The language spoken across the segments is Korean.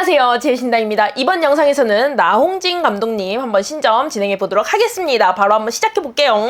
안녕하세요, 제이신다입니다. 이번 영상에서는 나홍진 감독님 한번 신점 진행해 보도록 하겠습니다. 바로 한번 시작해 볼게요.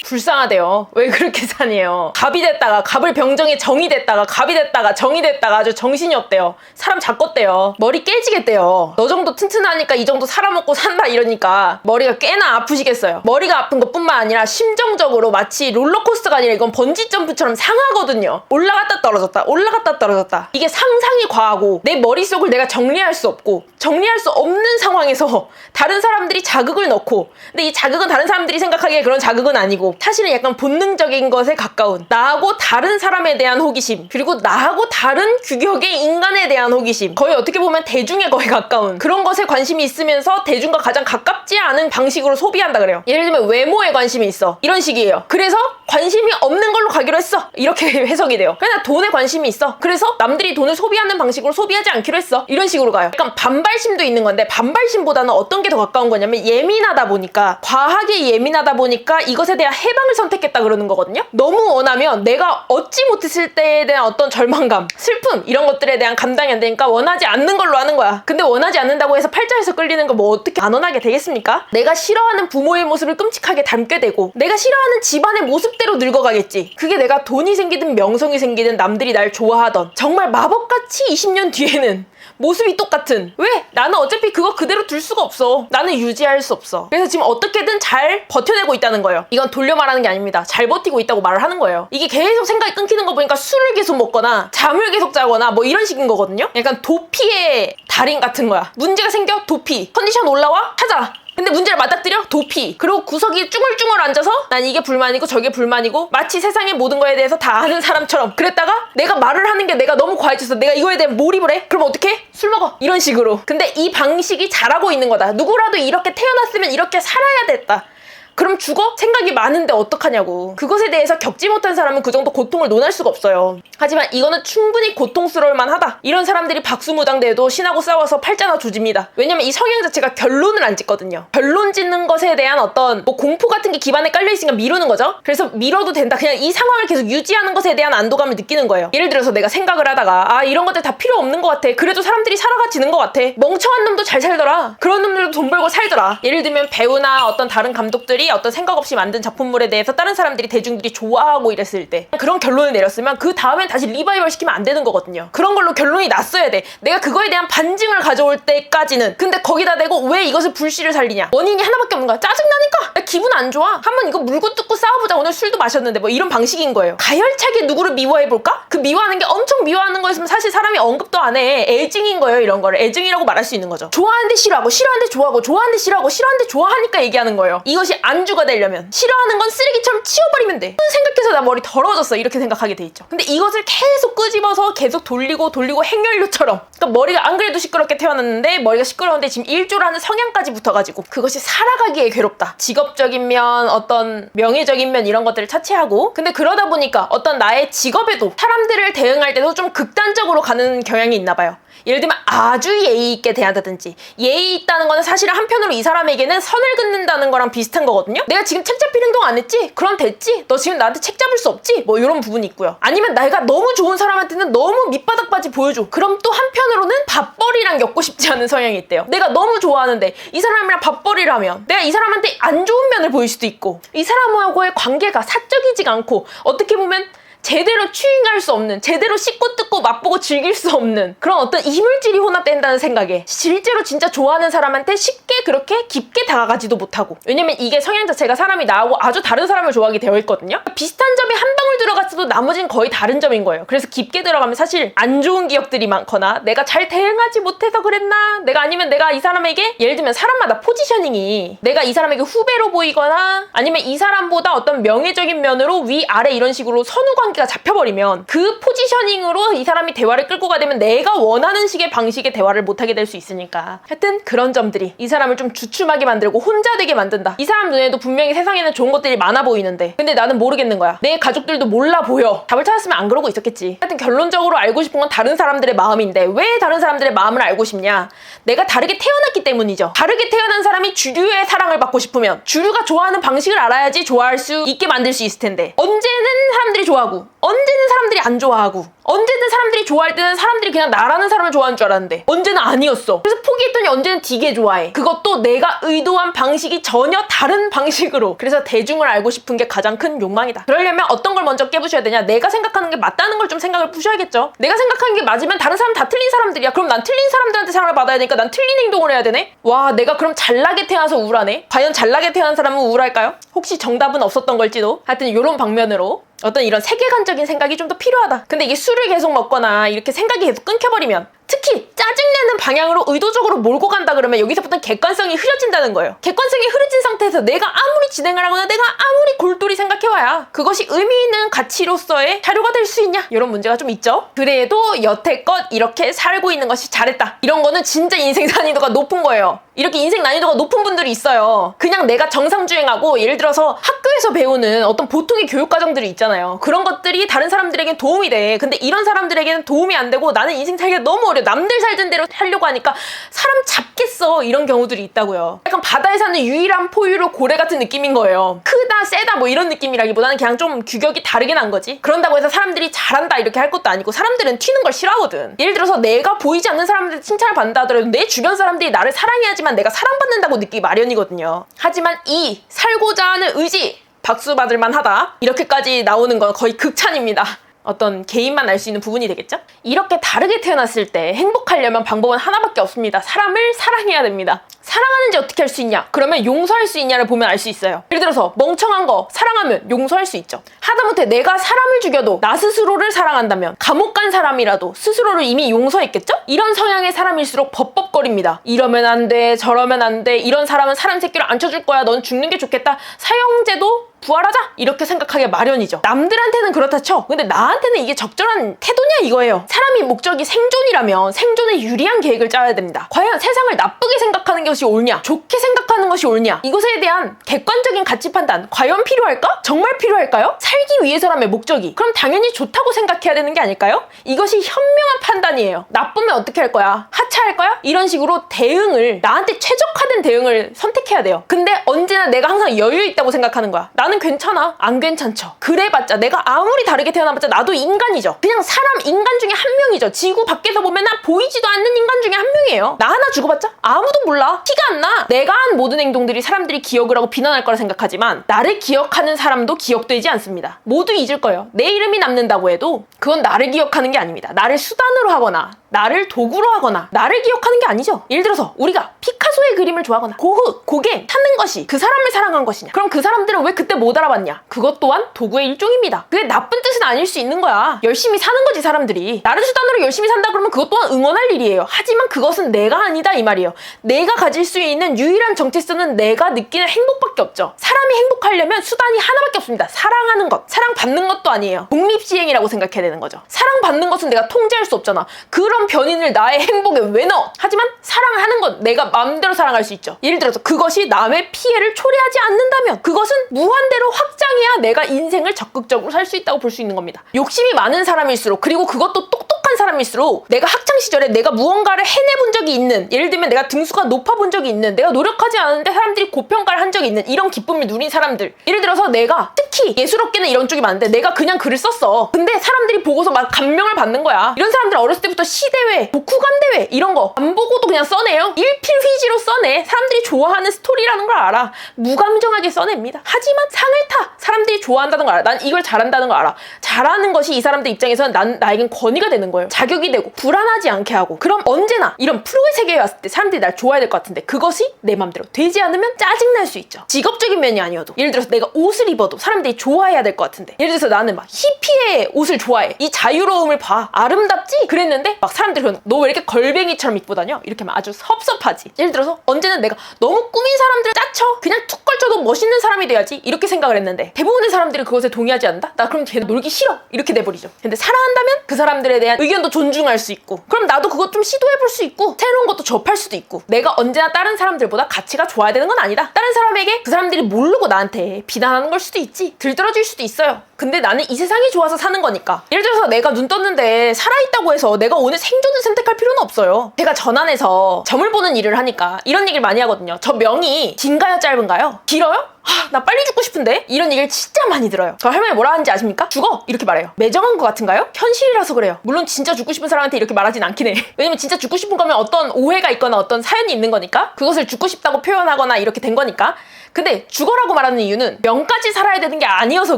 불쌍하대요. 왜 그렇게 사네요. 갑이 됐다가 갑을 병정에 정이 됐다가 갑이 됐다가 정이 됐다가 아주 정신이 없대요. 사람 잡겄대요. 머리 깨지겠대요. 너 정도 튼튼하니까 이 정도 살아먹고 산다 이러니까 머리가 꽤나 아프시겠어요. 머리가 아픈 것뿐만 아니라 심정적으로 마치 롤러코스터가 아니라 이건 번지점프처럼 상하거든요. 올라갔다 떨어졌다 올라갔다 떨어졌다. 이게 상상이 과하고 내 머릿속을 내가 정리할 수 없고 정리할 수 없는 상황에서 다른 사람들이 자극을 넣고, 근데 이 자극은 다른 사람들이 생각하기에 그런 자극은 아니고 사실은 약간 본능적인 것에 가까운 나하고 다른 사람에 대한 호기심, 그리고 나하고 다른 규격의 인간에 대한 호기심, 거의 어떻게 보면 대중에 거의 가까운 그런 것에 관심이 있으면서 대중과 가장 가깝지 않은 방식으로 소비한다 그래요. 예를 들면 외모에 관심이 있어, 이런 식이에요. 그래서 관심이 없는 걸로 가기로 했어, 이렇게 해석이 돼요. 그냥 돈에 관심이 있어, 그래서 남들이 돈을 소비하는 방식으로 소비하지 않기로 했어, 이런 식으로 가요. 약간 반발심도 있는 건데, 반발심보다는 어떤 게 더 가까운 거냐면 예민하다 보니까, 과하게 예민하다 보니까 이것에 대한 해방을 선택했다 그러는 거거든요. 너무 원하면 내가 얻지 못했을 때에 대한 어떤 절망감, 슬픔, 이런 것들에 대한 감당이 안 되니까 원하지 않는 걸로 하는 거야. 근데 원하지 않는다고 해서 팔자에서 끌리는 거 뭐 어떻게 안 원하게 되겠습니까? 내가 싫어하는 부모의 모습을 끔찍하게 닮게 되고 내가 싫어하는 집안의 모습대로 늙어가겠지. 그게 내가 돈이 생기든 명성이 생기든 남들이 날 좋아하던, 정말 마법같이 20년 뒤에는 모습이 똑같은, 왜? 나는 어차피 그거 그대로 둘 수가 없어. 나는 유지할 수 없어. 그래서 지금 어떻게든 잘 버텨내고 있다는 거예요. 이건 돌려 말하는 게 아닙니다. 잘 버티고 있다고 말을 하는 거예요. 이게 계속 생각이 끊기는 거 보니까 술을 계속 먹거나 잠을 계속 자거나 뭐 이런 식인 거거든요. 약간 도피의 달인 같은 거야. 문제가 생겨? 도피. 컨디션 올라와? 하자. 근데 문제를 맞닥뜨려? 도피. 그리고 구석이 쭈글쭈글 앉아서 난 이게 불만이고 저게 불만이고, 마치 세상의 모든 거에 대해서 다 아는 사람처럼. 그랬다가 내가 말을 하는 게 내가 너무 과해져서 내가 이거에 대해 몰입을 해? 그럼 어떡해? 술 먹어. 이런 식으로. 근데 이 방식이 잘하고 있는 거다. 누구라도 이렇게 태어났으면 이렇게 살아야 됐다. 그럼 죽어? 생각이 많은데 어떡하냐고. 그것에 대해서 겪지 못한 사람은 그 정도 고통을 논할 수가 없어요. 하지만 이거는 충분히 고통스러울 만하다. 이런 사람들이 박수무당대에도 신하고 싸워서 팔자나 조집니다. 왜냐면 이 성향 자체가 결론을 안 짓거든요. 결론 짓는 것에 대한 어떤 뭐 공포 같은 게 기반에 깔려있으니까 미루는 거죠. 그래서 미뤄도 된다. 그냥 이 상황을 계속 유지하는 것에 대한 안도감을 느끼는 거예요. 예를 들어서 내가 생각을 하다가 아, 이런 것들 다 필요 없는 것 같아. 그래도 사람들이 살아가지는 것 같아. 멍청한 놈도 잘 살더라. 그런 놈들도 돈 벌고 살더라. 예를 들면 배우나 어떤 다른 감독들이 어떤 생각 없이 만든 작품물에 대해서 다른 사람들이, 대중들이 좋아하고 이랬을 때 그런 결론을 내렸으면 그 다음엔 다시 리바이벌 시키면 안 되는 거거든요. 그런 걸로 결론이 났어야 돼. 내가 그거에 대한 반증을 가져올 때까지는. 근데 거기다 대고 왜 이것을 불씨를 살리냐. 원인이 하나밖에 없는 거야. 짜증나니까. 나 기분 안 좋아. 한번 이거 물고 뜯고 싸워보자. 오늘 술도 마셨는데 뭐 이런 방식인 거예요. 가열차게 누구를 미워해볼까? 그 미워하는 게 엄청 미워하는 거였으면 사실 사람이 언급도 안 해. 애증인 거예요. 이런 거를 애증이라고 말할 수 있는 거죠. 좋아하는데 싫어하고, 싫어하는데 좋아하고, 좋아하는데 싫어하고, 싫어하는데 좋아하니까 얘기하는 거예요. 이것이 안주가 되려면 싫어하는 건 쓰레기처럼 치워버리면 돼. 생각해서 나 머리 더러워졌어, 이렇게 생각하게 돼 있죠. 근데 이것을 계속 끄집어서 계속 돌리고 행렬료처럼, 그러니까 머리가 안 그래도 시끄럽게 태어났는데 머리가 시끄러운데 지금 일조라는 성향까지 붙어가지고 그것이 살아가기에 괴롭다. 직업적인 면, 어떤 명예적인 면, 이런 것들을 차치하고. 근데 그러다 보니까 어떤 나의 직업에도 사람들을 대응할 때도 좀 극단적으로 가는 경향이 있나 봐요. 예를 들면 아주 예의 있게 대한다든지. 예의 있다는 거는 사실은 한편으로 이 사람에게는 선을 긋는다는 거랑 비슷한 거거든요. 내가 지금 책 잡힐 행동 안 했지? 그럼 됐지? 너 지금 나한테 책 잡을 수 없지? 뭐 이런 부분이 있고요. 아니면 내가 너무 좋은 사람한테는 너무 밑바닥까지 보여줘. 그럼 또 한편으로는 밥벌이랑 엮고 싶지 않은 성향이 있대요. 내가 너무 좋아하는데 이 사람이랑 밥벌이를 하면 내가 이 사람한테 안 좋은 면을 보일 수도 있고, 이 사람하고의 관계가 사적이지가 않고 어떻게 보면 제대로 추잉할 수 없는, 제대로 씹고 뜯고 맛보고 즐길 수 없는 그런 어떤 이물질이 혼합된다는 생각에 실제로 진짜 좋아하는 사람한테 쉽게 그렇게 깊게 다가가지도 못하고. 왜냐면 이게 성향 자체가 사람이 나하고 아주 다른 사람을 좋아하게 되어 있거든요. 비슷한 점이 한 방울 들어갔어도 나머지는 거의 다른 점인 거예요. 그래서 깊게 들어가면 사실 안 좋은 기억들이 많거나 내가 잘 대응하지 못해서 그랬나, 내가 아니면 내가 이 사람에게, 예를 들면 사람마다 포지셔닝이 내가 이 사람에게 후배로 보이거나 아니면 이 사람보다 어떤 명예적인 면으로 위 아래 이런 식으로 선후관계가 잡혀버리면 그 포지셔닝으로 이 사람이 대화를 끌고 가되면 내가 원하는 식의 방식의 대화를 못하게 될 수 있으니까. 하여튼 그런 점들이 이 사람을 좀 주춤하게 만들고 혼자 되게 만든다. 이 사람 눈에도 분명히 세상에는 좋은 것들이 많아 보이는데 근데 나는 모르겠는 거야. 내 가족들도 몰라 보여. 답을 찾았으면 안 그러고 있었겠지. 하여튼 결론적으로 알고 싶은 건 다른 사람들의 마음인데 왜 다른 사람들의 마음을 알고 싶냐? 내가 다르게 태어났기 때문이죠. 다르게 태어난 사람이 주류의 사랑을 받고 싶으면 주류가 좋아하는 방식을 알아야지 좋아할 수 있게 만들 수 있을 텐데 언제는 사람들이 좋아하고 언제는 사람들이 안 좋아하고 언제든 사람들이 좋아할 때는 사람들이 그냥 나라는 사람을 좋아하는 줄 알았는데 언제는 아니었어. 그래서 포기했더니 언제는 되게 좋아해. 그것도 내가 의도한 방식이 전혀 다른 방식으로. 그래서 대중을 알고 싶은 게 가장 큰 욕망이다. 그러려면 어떤 걸 먼저 깨부셔야 되냐? 내가 생각하는 게 맞다는 걸 좀 생각을 푸셔야겠죠. 내가 생각하는 게 맞으면 다른 사람 다 틀린 사람들이야. 그럼 난 틀린 사람들한테 사랑을 받아야 되니까 난 틀린 행동을 해야 되네? 와, 내가 그럼 잘나게 태어나서 우울하네? 과연 잘나게 태어난 사람은 우울할까요? 혹시 정답은 없었던 걸지도? 하여튼 이런 방면으로 어떤 이런 세계관적인 생각이 좀 더 필요하다. 근데 이게 술을 계속 먹거나 이렇게 생각이 계속 끊겨버리면 특히 짜증내는 방향으로 의도적으로 몰고 간다 그러면 여기서부터 객관성이 흐려진다는 거예요. 객관성이 흐려진 상태에서 내가 아무리 진행을 하거나 내가 아무리 골똘히 생각해와야 그것이 의미 있는 가치로서의 자료가 될 수 있냐? 이런 문제가 좀 있죠. 그래도 여태껏 이렇게 살고 있는 것이 잘했다. 이런 거는 진짜 인생 난이도가 높은 거예요. 이렇게 인생 난이도가 높은 분들이 있어요. 그냥 내가 정상주행하고 예를 들어서 학교에서 배우는 어떤 보통의 교육과정들이 있잖아요. 그런 것들이 다른 사람들에겐 도움이 돼. 근데 이런 사람들에게는 도움이 안 되고 나는 인생 살기가 너무 어려워. 남들 살던 대로 살려고 하니까 사람 잡겠어. 이런 경우들이 있다고요. 약간 바다에 사는 유일한 포유류 고래 같은 느낌인 거예요. 크다 세다 뭐 이런 느낌이라기보다는 그냥 좀 규격이 다르게 난 거지. 그런다고 해서 사람들이 잘한다 이렇게 할 것도 아니고 사람들은 튀는 걸 싫어하거든. 예를 들어서 내가 보이지 않는 사람들한테 칭찬을 받는다 하더라도 내 주변 사람들이 나를 사랑해야지만 내가 사랑받는다고 느끼기 마련이거든요. 하지만 이 살고자 하는 의지 박수 받을 만하다 이렇게까지 나오는 건 거의 극찬입니다. 어떤 개인만 알 수 있는 부분이 되겠죠? 이렇게 다르게 태어났을 때 행복하려면 방법은 하나밖에 없습니다. 사람을 사랑해야 됩니다. 사랑하는지 어떻게 할 수 있냐? 그러면 용서할 수 있냐를 보면 알 수 있어요. 예를 들어서 멍청한 거 사랑하면 용서할 수 있죠. 하다못해 내가 사람을 죽여도 나 스스로를 사랑한다면 감옥 간 사람이라도 스스로를 이미 용서했겠죠? 이런 성향의 사람일수록 벅벅거립니다. 이러면 안 돼, 저러면 안 돼, 이런 사람은 사람 새끼로 앉혀줄 거야, 넌 죽는 게 좋겠다, 사형제도 부활하자? 이렇게 생각하기 마련이죠. 남들한테는 그렇다 쳐. 근데 나한테는 이게 적절한 태도냐 이거예요. 사람이 목적이 생존이라면 생존에 유리한 계획을 짜야 됩니다. 과연 세상을 나쁘게 생각하는 것이 옳냐? 좋게 생각하는 것이 옳냐? 이것에 대한 객관적인 가치 판단 과연 필요할까? 정말 필요할까요? 살기 위해서라면 목적이 그럼 당연히 좋다고 생각해야 되는 게 아닐까요? 이것이 현명한 판단이에요. 나쁘면 어떻게 할 거야? 하차할 거야? 이런 식으로 대응을 나한테 최적화된 대응을 선택해야 돼요. 근데 언제나 내가 항상 여유 있다고 생각하는 거야. 나는 괜찮아. 안 괜찮죠. 그래봤자 내가 아무리 다르게 태어나봤자 나도 인간이죠. 그냥 사람 인간 중에 한 명이죠. 지구 밖에서 보면 나 보이지도 않는 인간 중에 한 명이에요. 나 하나 죽어봤자 아무도 몰라. 티가 안 나. 내가 한 모든 행동들이 사람들이 기억을 하고 비난할 거라 생각하지만 나를 기억하는 사람도 기억되지 않습니다. 모두 잊을 거예요. 내 이름이 남는다고 해도 그건 나를 기억하는 게 아닙니다. 나를 수단으로 하거나 나를 도구로 하거나 나를 기억하는 게 아니죠. 예를 들어서 우리가 피카소의 그림을 좋아하거나 고흐, 고갱 찾는 것이 그 사람을 사랑한 것이냐? 그럼 그 사람들은 왜 그때 못 알아봤냐? 그것 또한 도구의 일종입니다. 그게 나쁜 뜻은 아닐 수 있는 거야. 열심히 사는 거지 사람들이. 나를 수단으로 열심히 산다 그러면 그것 또한 응원할 일이에요. 하지만 그것은 내가 아니다 이 말이에요. 내가 가질 수 있는 유일한 정체성은 내가 느끼는 행복밖에 없죠. 사람이 행복하려면 수단이 하나밖에 없습니다. 사랑하는 것. 사랑받는 것도 아니에요. 독립시행이라고 생각해야 되는 거죠. 사랑받는 것은 내가 통제할 수 없잖아. 그런 변인을 나의 행복에 왜 넣어? 하지만 사랑하는 건 내가 마음대로 사랑할 수 있죠. 예를 들어서 그것이 남의 피해를 초래하지 않는다면 그것은 무한대로 확장해야 내가 인생을 적극적으로 살 수 있다고 볼 수 있는 겁니다. 욕심이 많은 사람일수록 그리고 그것도 똑똑한 사람일수록 내가 학창시절에 내가 무언가를 해내본 적이 있는 예를 들면 내가 등수가 높아본 적이 있는 내가 노력하지 않았는데 사람들이 고평가를 한 적이 있는 이런 기쁨을 누린 사람들 예를 들어서 내가 특히 예술업계는 이런 쪽이 많은데 내가 그냥 글을 썼어. 근데 사람들이 보고서 막 감명을 받는 거야. 이런 사람들 어렸을 때부터 시대회, 독후감대회 이런 거 안 보고도 그냥 써내요. 일필휘지로 써내. 사람들이 좋아하는 스토리라는 걸 알아. 무감정하게 써냅니다. 하지만 상을 타. 사람들이 좋아한다는 걸 알아. 난 이걸 잘한다는 걸 알아. 잘하는 것이 이 사람들 입장에서는 나에겐 권위가 되는 거예요. 자격이 되고 불안하지 않게 하고 그럼 언제나 이런 프로의 세계에 왔을 때 사람들이 날 좋아해야 될 것 같은데 그것이 내 맘대로 되지 않으면 짜증날 수 있죠. 직업적인 면이 아니어도 예를 들어서 내가 옷을 입어도 사람들이 좋아해야 될 것 같은데 예를 들어서 나는 막 히피의 옷을 좋아해. 이 자유로움을 봐. 아름답지? 그랬는데 막 사람들이 그러는 너 왜 이렇게 걸뱅이처럼 입고 다녀? 이렇게 하면 아주 섭섭하지. 예를 들어서 언제는 내가 너무 꾸민 사람들 짜쳐. 그냥 툭 걸쳐도 멋있는 사람이 돼야지 이렇게 생각을 했는데 대부분의 사람들이 그것에 동의하지 않는다? 나 그럼 걔 놀기 싫어. 이렇게 돼버리죠. 근데 사랑한다면 그 사람들에 대한 의견 의견도 존중할 수 있고, 그럼 나도 그것 좀 시도해볼 수 있고 새로운 것도 접할 수도 있고, 내가 언제나 다른 사람들보다 가치가 좋아야 되는 건 아니다. 다른 사람에게 그 사람들이 모르고 나한테 비난하는 걸 수도 있지, 들떨어질 수도 있어요. 근데 나는 이 세상이 좋아서 사는 거니까. 예를 들어서 내가 눈 떴는데 살아있다고 해서 내가 오늘 생존을 선택할 필요는 없어요. 제가 전환해서 점을 보는 일을 하니까 이런 얘기를 많이 하거든요. 저 명이 긴가요 짧은가요? 길어요? 나 빨리 죽고 싶은데? 이런 얘기를 진짜 많이 들어요. 저 할머니 뭐라 하는지 아십니까? 죽어! 이렇게 말해요. 매정한 것 같은가요? 현실이라서 그래요. 물론 진짜 죽고 싶은 사람한테 이렇게 말하진 않긴 해. 왜냐면 진짜 죽고 싶은 거면 어떤 오해가 있거나 어떤 사연이 있는 거니까, 그것을 죽고 싶다고 표현하거나 이렇게 된 거니까. 근데 죽어라고 말하는 이유는 명까지 살아야 되는 게 아니어서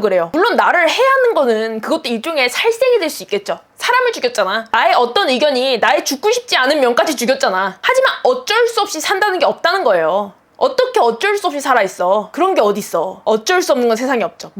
그래요. 물론 나를 해하는 거는 그것도 일종의 살생이 될 수 있겠죠. 사람을 죽였잖아. 나의 어떤 의견이 나의 죽고 싶지 않은 명까지 죽였잖아. 하지만 어쩔 수 없이 산다는 게 없다는 거예요. 어떻게 어쩔 수 없이 살아있어? 그런 게 어딨어. 어쩔 수 없는 건 세상에 없죠.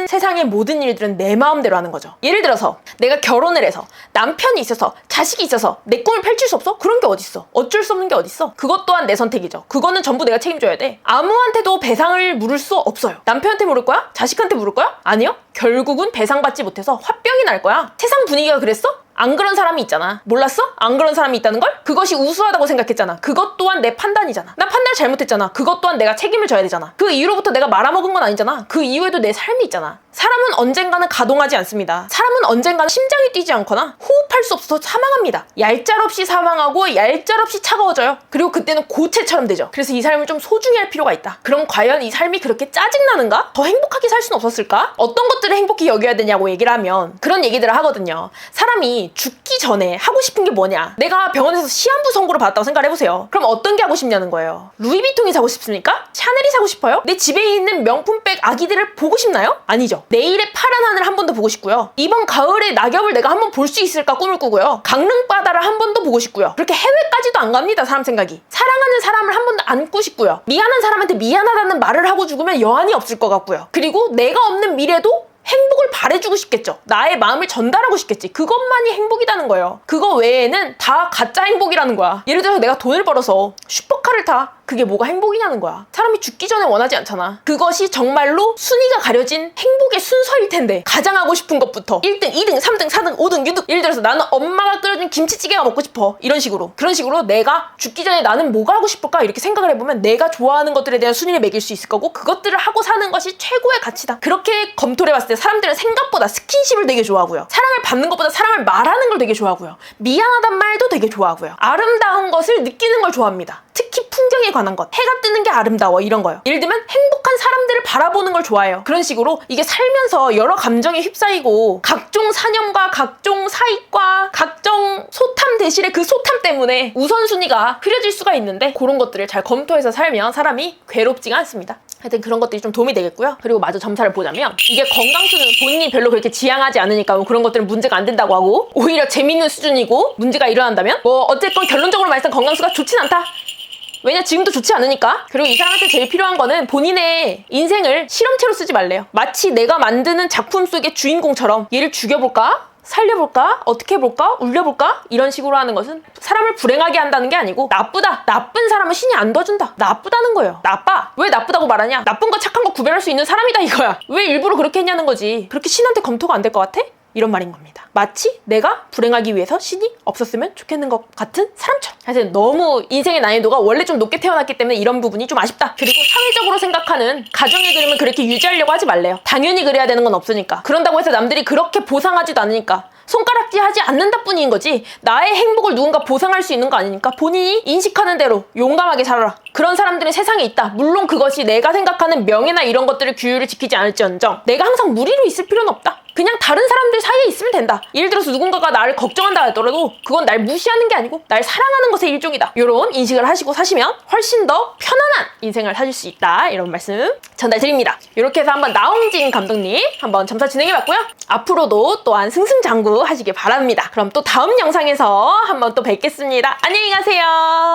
세상의 모든 일들은 내 마음대로 하는 거죠. 예를 들어서 내가 결혼을 해서 남편이 있어서 자식이 있어서 내 꿈을 펼칠 수 없어? 그런 게 어딨어. 어쩔 수 없는 게 어딨어. 그것 또한 내 선택이죠. 그거는 전부 내가 책임져야 돼. 아무한테도 배상을 물을 수 없어요. 남편한테 물을 거야? 자식한테 물을 거야? 아니요. 결국은 배상받지 못해서 화병이 날 거야. 세상 분위기가 그랬어? 안 그런 사람이 있잖아. 몰랐어? 안 그런 사람이 있다는 걸? 그것이 우수하다고 생각했잖아. 그것 또한 내 판단이잖아. 나 판단을 잘못했잖아. 그것 또한 내가 책임을 져야 되잖아. 그 이후로부터 내가 말아먹은 건 아니잖아. 그 이후에도 내 삶이 있잖아. 사람은 언젠가는 가동하지 않습니다. 사람은 언젠가는 심장이 뛰지 않거나 호흡할 수 없어서 사망합니다. 얄짤없이 사망하고 얄짤없이 차가워져요. 그리고 그때는 고체처럼 되죠. 그래서 이 삶을 좀 소중히 할 필요가 있다. 그럼 과연 이 삶이 그렇게 짜증나는가? 더 행복하게 살 수는 없었을까? 어떤 것들을 행복히 여겨야 되냐고 얘기를 하면 그런 얘기들을 하거든요. 사람이 죽기 전에 하고 싶은 게 뭐냐? 내가 병원에서 시한부 선고를 받았다고 생각을 해보세요. 그럼 어떤 게 하고 싶냐는 거예요. 루이비통이 사고 싶습니까? 샤넬이 사고 싶어요? 내 집에 있는 명품백 아기들을 보고 싶나요? 아니죠. 내일의 파란 하늘 한 번 더 보고 싶고요. 이번 가을에 낙엽을 내가 한 번 볼 수 있을까 꿈을 꾸고요. 강릉 바다를 한 번 더 보고 싶고요. 그렇게 해외까지도 안 갑니다. 사람 생각이. 사랑하는 사람을 한 번 더 안고 싶고요. 미안한 사람한테 미안하다는 말을 하고 죽으면 여한이 없을 것 같고요. 그리고 내가 없는 미래도 행복을 바래주고 싶겠죠. 나의 마음을 전달하고 싶겠지. 그것만이 행복이라는 거예요. 그거 외에는 다 가짜 행복이라는 거야. 예를 들어서 내가 돈을 벌어서 슈퍼카를 타. 그게 뭐가 행복이냐는 거야. 사람이 죽기 전에 원하지 않잖아. 그것이 정말로 순위가 가려진 행복의 순서일 텐데, 가장 하고 싶은 것부터 1등, 2등, 3등, 4등, 5등, 6등. 예를 들어서 나는 엄마가 끓여준 김치찌개가 먹고 싶어. 이런 식으로. 그런 식으로 내가 죽기 전에 나는 뭐가 하고 싶을까? 이렇게 생각을 해보면 내가 좋아하는 것들에 대한 순위를 매길 수 있을 거고, 그것들을 하고 사는 것이 최고의 가치다. 그렇게 검토를 해봤을 때 사람들은 생각보다 스킨십을 되게 좋아하고요. 사랑을 받는 것보다 사랑을 말하는 걸 되게 좋아하고요. 미안하단 말도 되게 좋아하고요. 아름다운 것을 느끼는 걸 좋아합니다. 특히 풍경에 관한 것. 해가 뜨는 게 아름다워. 이런 거요. 예를 들면 행복한 사람들을 바라보는 걸 좋아해요. 그런 식으로 이게 살면서 여러 감정에 휩싸이고 각종 사념과 각종 사익과 각종 소탐 대신에 그 소탐 때문에 우선순위가 흐려질 수가 있는데, 그런 것들을 잘 검토해서 살면 사람이 괴롭지가 않습니다. 하여튼 그런 것들이 좀 도움이 되겠고요. 그리고 마저 점사를 보자면, 이게 건강수는 본인이 별로 그렇게 지향하지 않으니까 뭐 그런 것들은 문제가 안 된다고 하고, 오히려 재밌는 수준이고 문제가 일어난다면 뭐 어쨌건 결론적으로 말해서 건강수가 좋진 않다. 왜냐, 지금도 좋지 않으니까. 그리고 이 사람한테 제일 필요한 거는 본인의 인생을 실험체로 쓰지 말래요. 마치 내가 만드는 작품 속의 주인공처럼 얘를 죽여볼까? 살려볼까? 어떻게 해볼까? 울려볼까? 이런 식으로 하는 것은 사람을 불행하게 한다는 게 아니고, 나쁘다. 나쁜 사람은 신이 안 도와준다. 나쁘다는 거예요. 나빠. 왜 나쁘다고 말하냐? 나쁜 거 착한 거 구별할 수 있는 사람이다 이거야. 왜 일부러 그렇게 했냐는 거지. 그렇게 신한테 검토가 안 될 것 같아? 이런 말인 겁니다. 마치 내가 불행하기 위해서 신이 없었으면 좋겠는 것 같은 사람처럼. 하여튼 너무 인생의 난이도가 원래 좀 높게 태어났기 때문에 이런 부분이 좀 아쉽다. 그리고 사회적으로 생각하는 가정의 그림을 그렇게 유지하려고 하지 말래요. 당연히 그래야 되는 건 없으니까. 그런다고 해서 남들이 그렇게 보상하지도 않으니까 손가락질 하지 않는다 뿐인 거지, 나의 행복을 누군가 보상할 수 있는 거 아니니까 본인이 인식하는 대로 용감하게 살아라. 그런 사람들은 세상에 있다. 물론 그것이 내가 생각하는 명예나 이런 것들을 규율을 지키지 않을지언정 내가 항상 무리로 있을 필요는 없다. 그냥 다른 사람들 사이에 있으면 된다. 예를 들어서 누군가가 나를 걱정한다 하더라도 그건 날 무시하는 게 아니고 날 사랑하는 것의 일종이다. 이런 인식을 하시고 사시면 훨씬 더 편안한 인생을 사실 수 있다. 이런 말씀 전달드립니다. 이렇게 해서 한번 나홍진 감독님 한번 점사 진행해봤고요. 앞으로도 또한 승승장구 하시길 바랍니다. 그럼 또 다음 영상에서 한번 또 뵙겠습니다. 안녕히 가세요.